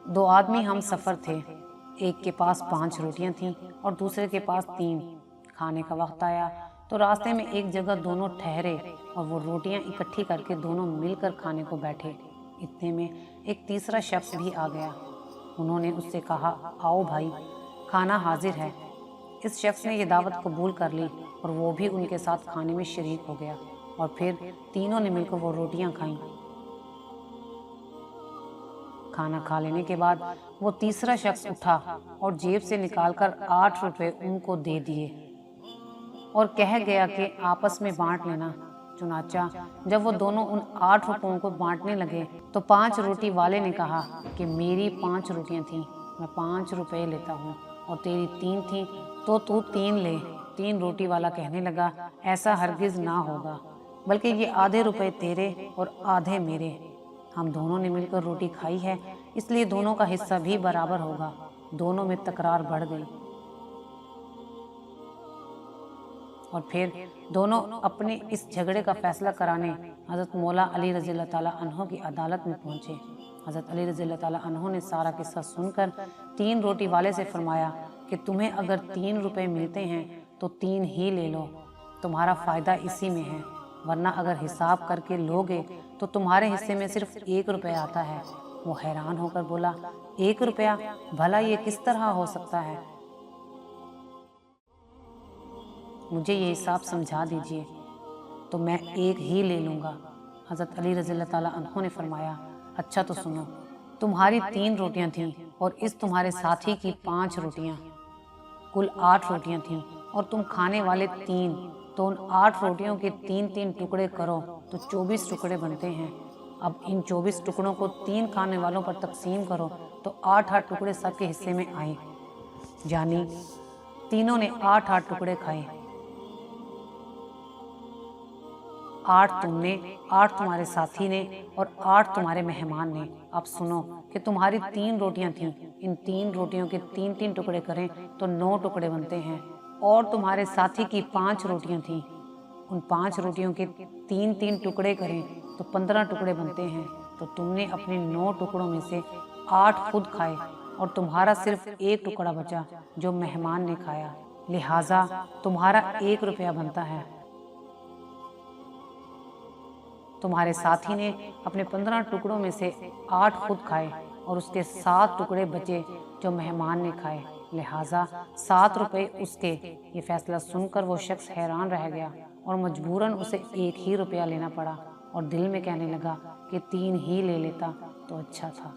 दो आदमी हम सफ़र थे। एक के पास 5 रोटियां थीं और दूसरे के पास 3। खाने का वक्त आया तो रास्ते में एक जगह दोनों ठहरे और वो रोटियां इकट्ठी करके दोनों मिलकर खाने को बैठे। इतने में एक तीसरा शख्स भी आ गया। उन्होंने उससे कहा, आओ भाई, खाना हाजिर है। इस शख्स ने ये दावत कबूल कर ली और वो भी उनके साथ खाने में शरीक हो गया और फिर तीनों ने मिलकर वो रोटियां खाईं। खाना खा लेने के बाद वो तीसरा शख्स उठा और जेब से निकालकर 8 रुपए उनको दे दिए और कह गया कि आपस में बांट लेना। चुनाचा जब वो दोनों उन 8 रुपयों को बांटने लगे तो 5 रोटी वाले ने कहा कि मेरी 5 रोटियां थीं, मैं 5 रुपए लेता हूँ, और तेरी 3 थीं तो तू 3 ले। 3 रोटी वाला कहने लगा, ऐसा हरगिज ना होगा, बल्कि ये आधे रुपए तेरे और आधे मेरे। हम दोनों ने मिलकर रोटी खाई है, इसलिए दोनों का हिस्सा भी बराबर होगा। दोनों में तकरार बढ़ गई और फिर दोनों अपने इस झगड़े का फैसला कराने हज़रत मौला अली रज़ी अल्लाह ताला अन्हो की अदालत में पहुंचे। हज़रत अली रज़ी अल्लाह ताला अन्हो ने सारा किस्सा सुनकर 3 रोटी वाले से फरमाया कि तुम्हें अगर 3 रुपए मिलते हैं तो 3 ही ले लो, तुम्हारा फ़ायदा इसी में है, वरना अगर हिसाब करके लोगे तो तुम्हारे हिस्से में सिर्फ 1 रुपया आता है। वो हैरान होकर बोला, 1 रुपया? भला ये किस तरह हो सकता है? मुझे ये हिसाब समझा दीजिए तो मैं 1 ही ले लूँगा। हज़रत अली रज़ी अल्लाह ताला अन्हो ने फरमाया, अच्छा तो सुनो, तुम्हारी 3 रोटियां थीं और इस तुम्हारे साथी की 5 रोटियां, कुल 8 रोटियां थीं और तुम खाने वाले 3, तो उन 8 रोटियों के 3-3 टुकड़े करो तो 24 टुकड़े बनते हैं। अब इन 24 टुकड़ों को 3 खाने वालों पर तकसीम करो तो 8-8 टुकड़े सबके हिस्से में आए, यानी तीनों ने 8-8 टुकड़े खाए। 8 तुमने, 8 तुम्हारे साथी ने और 8 तुम्हारे मेहमान ने। अब सुनो कि तुम्हारी 3 रोटियां थीं, इन 3 रोटियों के 3-3 टुकड़े करें तो 9 टुकड़े बनते हैं, और तुम्हारे साथी की 5 रोटियां थीं, उन 5 रोटियों के 3-3 टुकड़े करें तो 15 टुकड़े बनते हैं। तो तुमने अपने 9 टुकड़ों में से 8 खुद खाए और तुम्हारा सिर्फ 1 टुकड़ा बचा जो मेहमान ने खाया, लिहाजा तुम्हारा 1 रुपया बनता है। तुम्हारे साथी ने अपने 15 टुकड़ों में से 8 खुद खाए और उसके 7 टुकड़े बचे जो मेहमान ने खाए, लिहाजा 7 रुपये उसके। ये फैसला सुनकर वो शख्स हैरान रह गया और मजबूरन उसे 1 ही रुपया लेना पड़ा और दिल में कहने लगा कि 3 ही ले लेता तो अच्छा था।